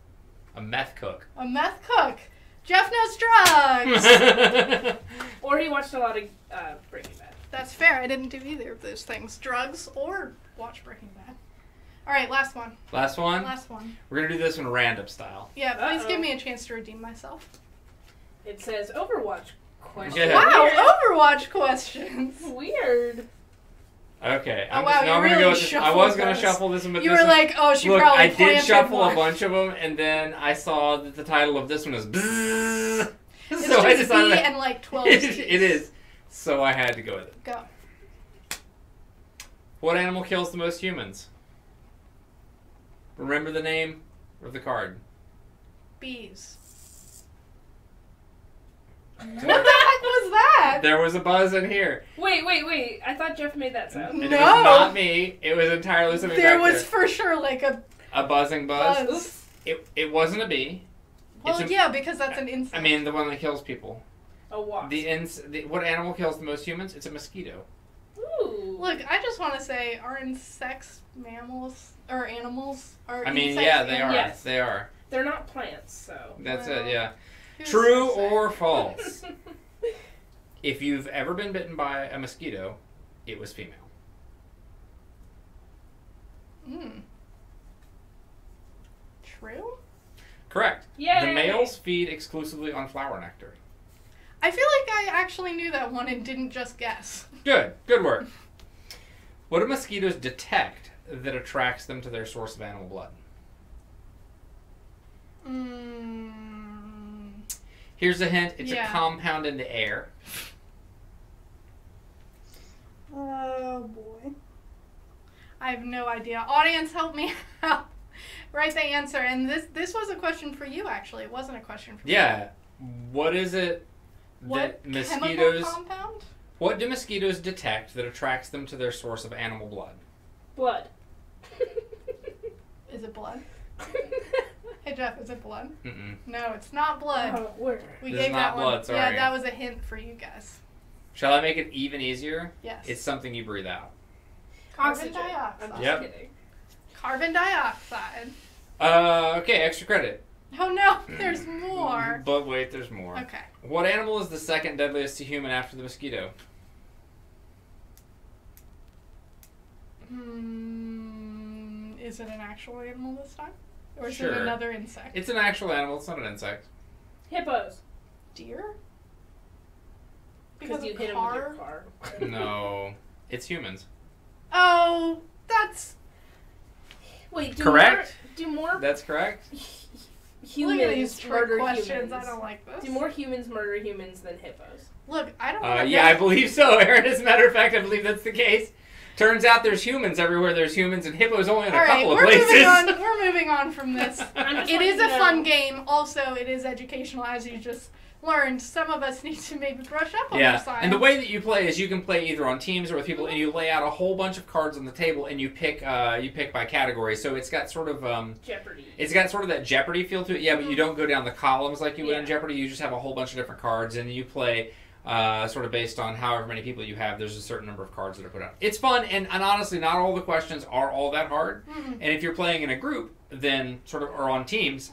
A meth cook. A meth cook. Jeff knows drugs. Or he watched a lot of Breaking Bad. That's fair. I didn't do either of those things. Drugs or watch Breaking Bad. All right, last one. Last one? Last one. We're going to do this one random style. Yeah, please give me a chance to redeem myself. It says Overwatch questions. Yeah. Wow, Overwatch questions. Weird. Okay. Oh, wow, you I'm really gonna go with this. I was going to those. shuffle this one, but You this were one, like, oh, she look, probably I did planted shuffle one. a bunch of them, and then I saw that the title of this one is Bzzz. It's So I just decided B and like 12 it C's. is. So I had to go with it. Go. What animal kills the most humans? Remember the name of the card. Bees. What the heck was that? There was a buzz in here. Wait. I thought Jeff made that sound. And No. It was not me. It was entirely something There back was for sure like a buzzing buzz. buzz. It wasn't a bee. Well, yeah, because that's an insect. I mean, the one that kills people. A wasp. What animal kills the most humans? It's a mosquito. Ooh. Look, I just want to say, are insects mammals or animals? Are I mean, insects yeah, they are. animals? Yes. They are. They're not plants, so. That's Well, it. Yeah. Who's True to say? or false? If you've ever been bitten by a mosquito, it was female. True? Correct. Yay! The males feed exclusively on flower nectar. I feel like I actually knew that one and didn't just guess. Good. Good work. What do mosquitoes detect that attracts them to their source of animal blood? Here's a hint. It's a compound in the air. Oh, boy. I have no idea. Audience, help me out. Write the answer. And this was a question for you, actually. It wasn't a question for me. Yeah. What is it What that mosquitoes... chemical compound? What do mosquitoes detect that attracts them to their source of animal blood? Blood. Is it blood? Hey, Jeff, is it blood? Mm-mm. No, it's not blood. Oh, where? We This gave is not that one. blood, sorry. Yeah, that was a hint for you guys. Shall I make it even easier? Yes. It's something you breathe out. Carbon Oxygen. dioxide. I'm just Yep. kidding. Carbon dioxide. Okay, extra credit. Oh no, there's more. But wait, there's more. Okay. What animal is the second deadliest to human after the mosquito? Is it an actual animal this time? Or is Sure. it another insect? It's an actual animal, it's not an insect. Hippos. Deer? Because you of hit them with your car. No. It's humans. Oh, that's... Wait, Correct? Do more That's correct. humans Look at these trick murder questions. humans? I don't like this. Do more humans murder humans than hippos? Look, I don't want to Yeah, I believe so, Aaron. As a matter of fact, I believe that's the case. Turns out there's humans everywhere. There's humans, and hippos only in a couple of we're places. We're moving on from this. It is a fun game. Also, it is educational, as you just learned. Some of us need to maybe brush up on our science. And the way that you play is you can play either on teams or with people, and you lay out a whole bunch of cards on the table, and you pick by category. So it's got sort of Jeopardy. It's got sort of that Jeopardy feel to it. Yeah, but you don't go down the columns like you would in Jeopardy. You just have a whole bunch of different cards, and you play sort of based on however many people you have. There's a certain number of cards that are put out. It's fun, and honestly, not all the questions are all that hard. And if you're playing in a group, then sort of, or on teams,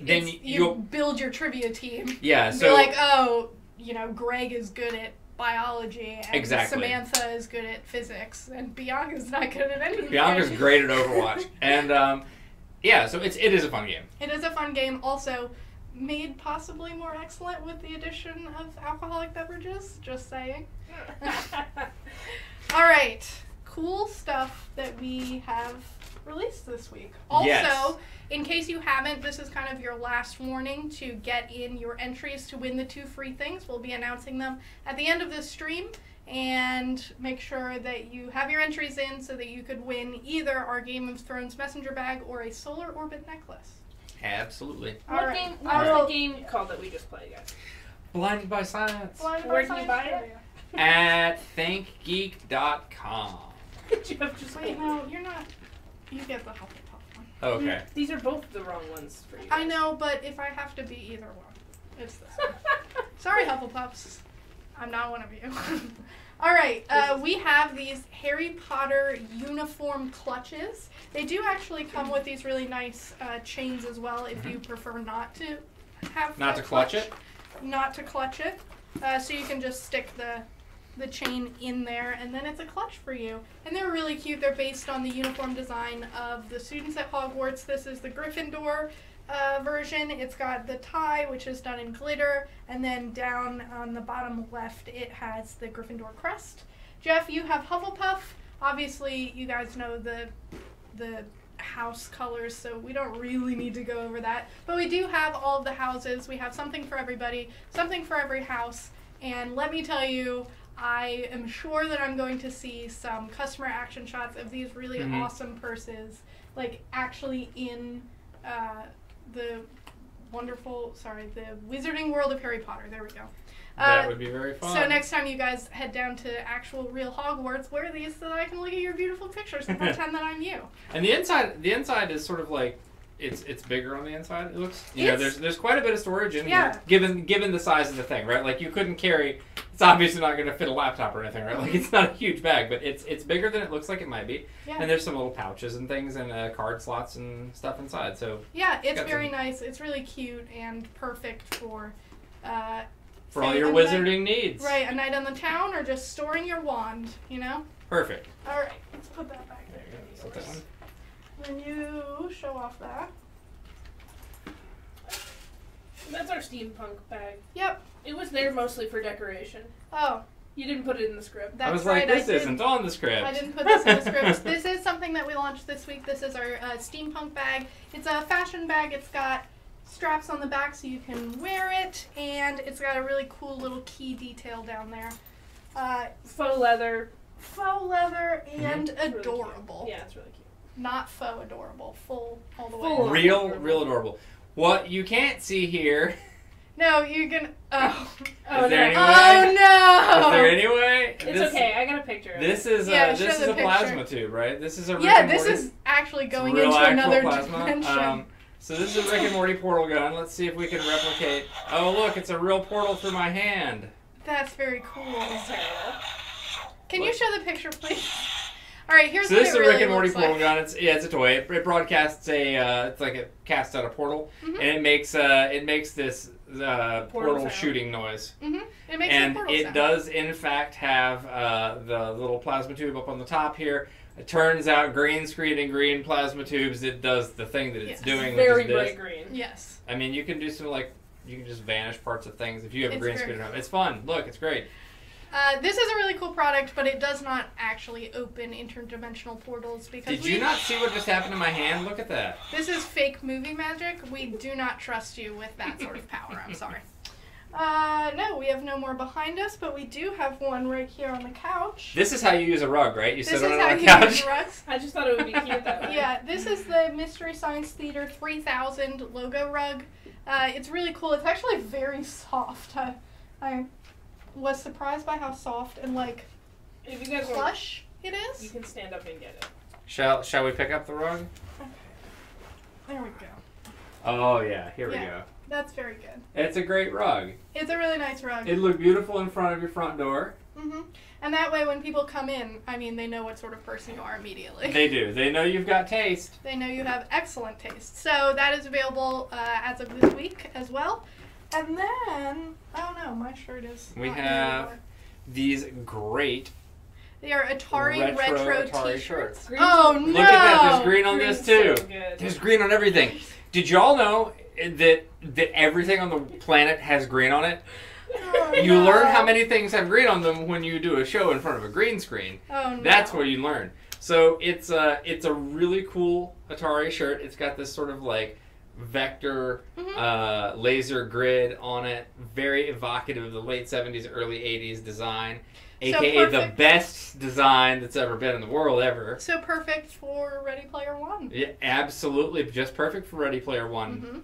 then you build your trivia team. Yeah, so you're like, oh, Greg is good at biology, and Samantha is good at physics, and Bianca's not good at anything. Bianca's great at Overwatch, and so it is a fun game. It is a fun game. Also, made possibly more excellent with the addition of alcoholic beverages. Just saying. All right, cool stuff that we have released this week. Also, in case you haven't, this is kind of your last warning to get in your entries to win the 2 free things. We'll be announcing them at the end of this stream, and make sure that you have your entries in so that you could win either our Game of Thrones messenger bag or a solar orbit necklace. Absolutely. What was the game called that we just played, guys? Blinded by Science. Where can you buy it? At ThinkGeek.com. Wait, no, you're not. You get the Hufflepuff one. Okay. These are both the wrong ones for you. I know, but if I have to be either one, it's this one. Sorry, Hufflepuffs. I'm not one of you. All right, we have these Harry Potter uniform clutches. They do actually come with these really nice chains as well if you prefer not to have Not to clutch it? Not to clutch it. So you can just stick the chain in there, and then it's a clutch for you. And they're really cute. They're based on the uniform design of the students at Hogwarts. This is the Gryffindor version. It's got the tie, which is done in glitter, and then down on the bottom left it has the Gryffindor crest. Jeff, you have Hufflepuff. Obviously, you guys know the house colors, so we don't really need to go over that. But we do have all of the houses. We have something for everybody, something for every house, and let me tell you, I am sure that I'm going to see some customer action shots of these really awesome purses, like actually in the Wizarding World of Harry Potter. There we go. That would be very fun. So next time you guys head down to actual real Hogwarts, wear these so that I can look at your beautiful pictures and pretend that I'm you. And the inside is sort of like it's bigger on the inside. It looks there's quite a bit of storage in here, given the size of the thing, right? Like you couldn't carry. It's obviously not going to fit a laptop or anything, right? Like it's not a huge bag, but it's bigger than it looks like it might be. Yeah. And there's some little pouches and things and card slots and stuff inside. So yeah, it's very nice. It's really cute and perfect for all your wizarding needs. Right, a night on the town or just storing your wand, Perfect. All right, let's put that back there. Put that one. Then you show off that. That's our steampunk bag. Yep. It was there mostly for decoration. Oh. You didn't put it in the script. That's I was like, this isn't on the script. I didn't put this in the script. This is something that we launched this week. This is our steampunk bag. It's a fashion bag. It's got straps on the back so you can wear it, and it's got a really cool little key detail down there. Faux leather. Faux leather and adorable. Really yeah, it's really cute. Not faux adorable. Full all the way. Real adorable. What you can't see here. No, you can. Oh. Is there any way? Oh no! Is there any way? It's okay. I got a picture of this it. Is a plasma tube, right? This is a this is actually going into another dimension. So this is a Rick and Morty portal gun. Let's see if we can replicate. Oh look, it's a real portal through my hand. That's very cool. Can you show the picture, please? All right, here's so what this is a Rick and Morty portal gun. It's a toy. It broadcasts it's like it casts out a portal, and it makes this portal shooting noise. It makes and a portal it sound. Does in fact have the little plasma tube up on the top here. It turns out green screen and green plasma tubes. It does the thing that it's doing. Very which is bright this. green. Yes. I mean, you can do some you can just vanish parts of things if you have a green screen at home. It's fun. Look, it's great. This is a really cool product, but it does not actually open interdimensional portals because. Did you not see what just happened to my hand? Look at that. This is fake movie magic. We do not trust you with that sort of power. I'm sorry. No, we have no more behind us, but we do have one right here on the couch. This is how you use a rug, right? You sit on it on the This is how couch. you use rugs. I just thought it would be cute that way. Yeah, this is the Mystery Science Theater 3000 logo rug. It's really cool. It's actually very soft. I was surprised by how soft and if you guys plush it is. You can stand up and get it. Shall we pick up the rug? Okay. There we go. Oh yeah, here we go. That's very good. It's a great rug. It's a really nice rug. It looked beautiful in front of your front door. Mm-hmm. And that way when people come in, they know what sort of person you are immediately. They do. They know you've got taste. They know you have excellent taste. So that is available as of this week as well. And then, oh no, my shirt is We not have here these great They are Atari retro Atari t-shirts. shirts. Oh no! Look at that. There's green on this too. So good. There's green on everything. Did y'all know that everything on the planet has green on it? Oh, You no. learn how many things have green on them when you do a show in front of a green screen. Oh no! That's where you learn. So it's a really cool Atari shirt. It's got this sort of vector laser grid on it. Very evocative of the late 70s, early 80s design. AKA the best design that's ever been in the world ever. So perfect for Ready Player One. Yeah, absolutely. Just perfect for Ready Player One. Mm-hmm.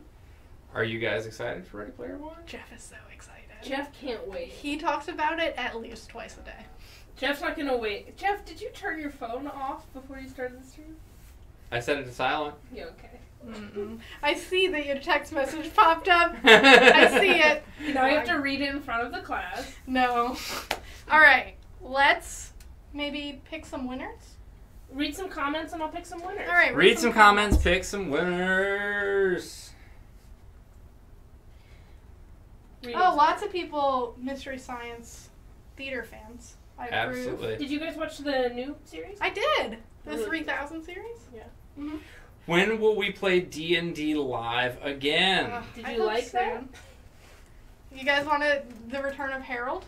Are you guys excited for Ready Player One? Jeff is so excited. Jeff can't wait. He talks about it at least twice a day. Jeff's not gonna wait. Jeff, did you turn your phone off before you started the stream? I set it to silent. Yeah, okay. Mm-mm. I see that your text message popped up. I see it. Now you have to read it in front of the class. No. All right. Let's maybe pick some winners. Read some comments and I'll pick some winners. All right. Read some comments, pick some winners. Lots of people Mystery Science Theater fans. I approve. Absolutely. Did you guys watch the new series? I did. The Really? 3000 series? Yeah. Mm-hmm. When will we play D&D live again? Did I you hope like that? soon. You guys wanted the return of Harold?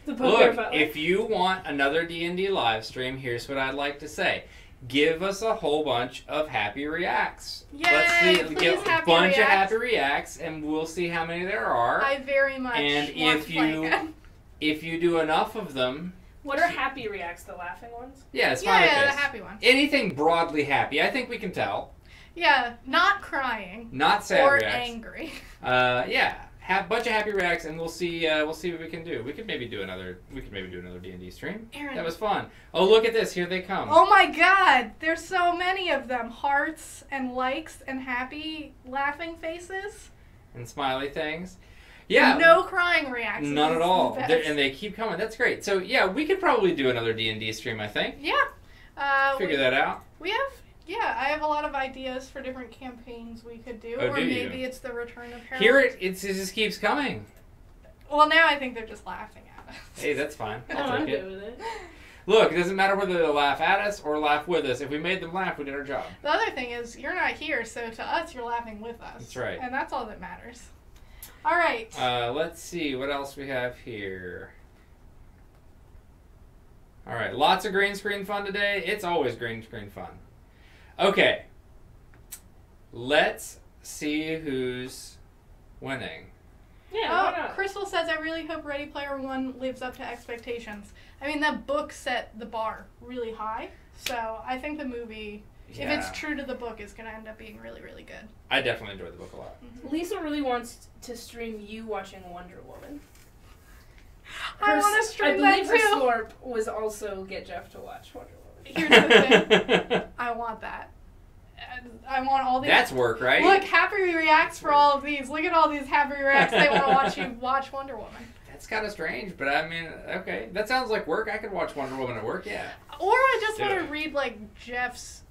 Look, if you want another D&D live stream, here's what I'd like to say. Give us a whole bunch of happy reacts. Yay, Let's see, please, get a happy bunch of reacts. happy reacts, and we'll see how many there are. I very much And want if to play you- again. If you do enough of them, What are happy reacts? The laughing ones? yeah, it's fine. Yeah, the happy one. Anything broadly happy, I think we can tell. Yeah, not crying. Not sad or reacts. angry. Yeah, have a bunch of happy reacts, and we'll see what we can do. We could maybe do another D&D stream. Aaron. That was fun. Oh, look at this! Here they come. Oh my god! There's so many of them. Hearts and likes and happy laughing faces. And smiley things. Yeah. No crying reactions. None at all. The best. And they keep coming. That's great. So yeah, we could probably do another D&D stream. I think. Yeah. Figure that out. We have. Yeah, I have a lot of ideas for different campaigns we could do. Oh, or do you? maybe it's the return of Harold. Here it just keeps coming. Well, now I think they're just laughing at us. Hey, that's fine. No, I'll I'm take it. good with it. Look, it doesn't matter whether they laugh at us or laugh with us. If we made them laugh, we did our job. The other thing is, you're not here, so to us, you're laughing with us. That's right. And that's all that matters. All right. Let's see what else we have here. All right, lots of green screen fun today. It's always green screen fun. Okay. Let's see who's winning. Yeah, why Oh, not? Crystal says, I really hope Ready Player One lives up to expectations. I mean, that book set the bar really high, so I think the movie, if it's true to the book, is going to end up being really, really good. I definitely enjoyed the book a lot. Lisa really wants to stream you watching Wonder Woman. I want to stream that I believe her too. slurp was also get Jeff to watch Wonder Woman. Here's the thing. I want that. And I want all these. That's work, right? Look, happy reacts for all of these. Look at all these happy reacts. They want to watch you watch Wonder Woman. That's kind of strange, but I mean, okay. That sounds like work. I could watch Wonder Woman at work, yeah. Or I just Do want it. to read like Jeff's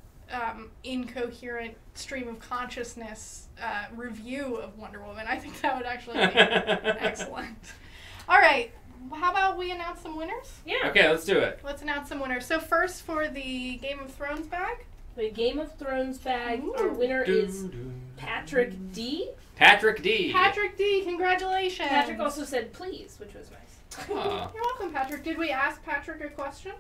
incoherent stream of consciousness review of Wonder Woman. I think that would actually be excellent. All right. How about we announce some winners? Yeah. Okay, let's do it. Let's announce some winners. So first for the Game of Thrones bag. The Game of Thrones bag. Ooh. Our winner is Patrick D. Patrick D. Patrick D, congratulations. Patrick also said please, which was nice. Aw. You're welcome, Patrick. Did we ask Patrick a question?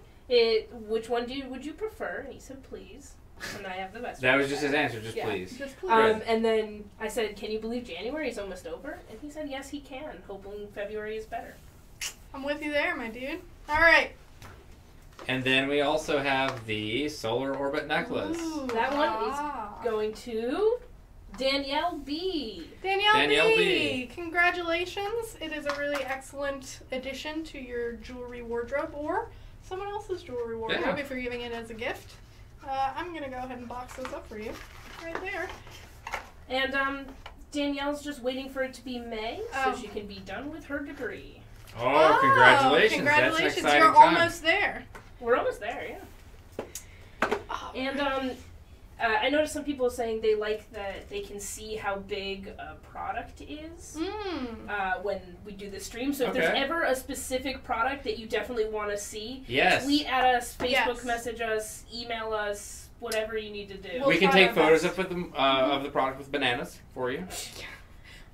Which one would you prefer? And he said please. And I have the best. That was just his answer. Just please. Just please. And then I said, "Can you believe January is almost over?" And he said, "Yes, he can. Hoping February is better." I'm with you there, my dude. All right. And then we also have the solar orbit necklace. Ooh, that one is going to Danielle B. Danielle B. Congratulations. It is a really excellent addition to your jewelry wardrobe or someone else's jewelry wardrobe if you're giving it as a gift. I'm going to go ahead and box those up for you. Right there. And Danielle's just waiting for it to be May so she can be done with her degree. Oh, congratulations. Congratulations. That's an exciting You're time. almost there. We're almost there, yeah. And I noticed some people saying they like that they can see how big a product is when we do the stream. So if there's ever a specific product that you definitely want to see, tweet at us, Facebook message us, email us, whatever you need to do. We can take photos of the product with bananas for you.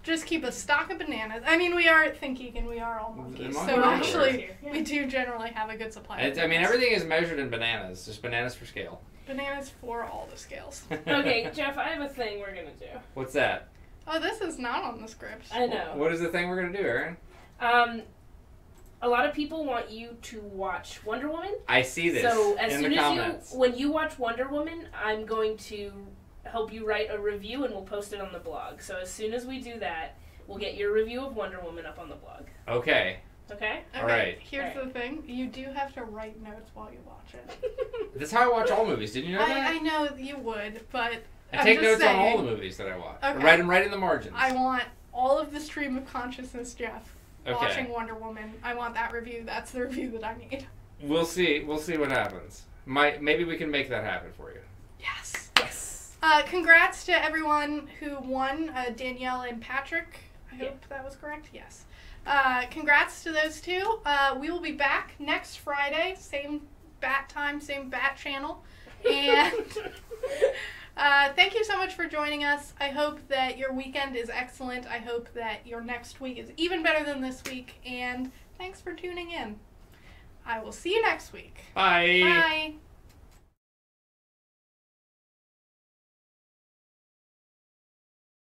Just keep a stock of bananas. I mean, we are at ThinkGeek and we are all monkeys, so actually we do generally have a good supply of bananas. Everything is measured in bananas, just bananas for scale. Bananas for all the scales. Okay, Jeff, I have a thing we're going to do. What's that? Oh, this is not on the script. I know. What is the thing we're going to do, Aaron? A lot of people want you to watch Wonder Woman. I see this so as in soon the as comments. when you watch Wonder Woman, I'm going to help you write a review and we'll post it on the blog. So as soon as we do that, we'll get your review of Wonder Woman up on the blog. Okay. Okay? All right. Here's the thing. You do have to write notes while you watch it. That's how I watch all movies. Did you know that? I know you would, but I take notes on all the movies that I watch. Okay. I write them right in the margins. I want all of the stream of consciousness, Jeff, watching Wonder Woman. I want that review. That's the review that I need. We'll see. We'll see what happens. Maybe we can make that happen for you. Yes. Yes. Congrats to everyone who won, Danielle and Patrick. I hope that was correct. Yes. Congrats to those two. We will be back next Friday, same bat time, same bat channel. And thank you so much for joining us. I hope that your weekend is excellent. I hope that your next week is even better than this week. And thanks for tuning in. I will see you next week. Bye. Bye.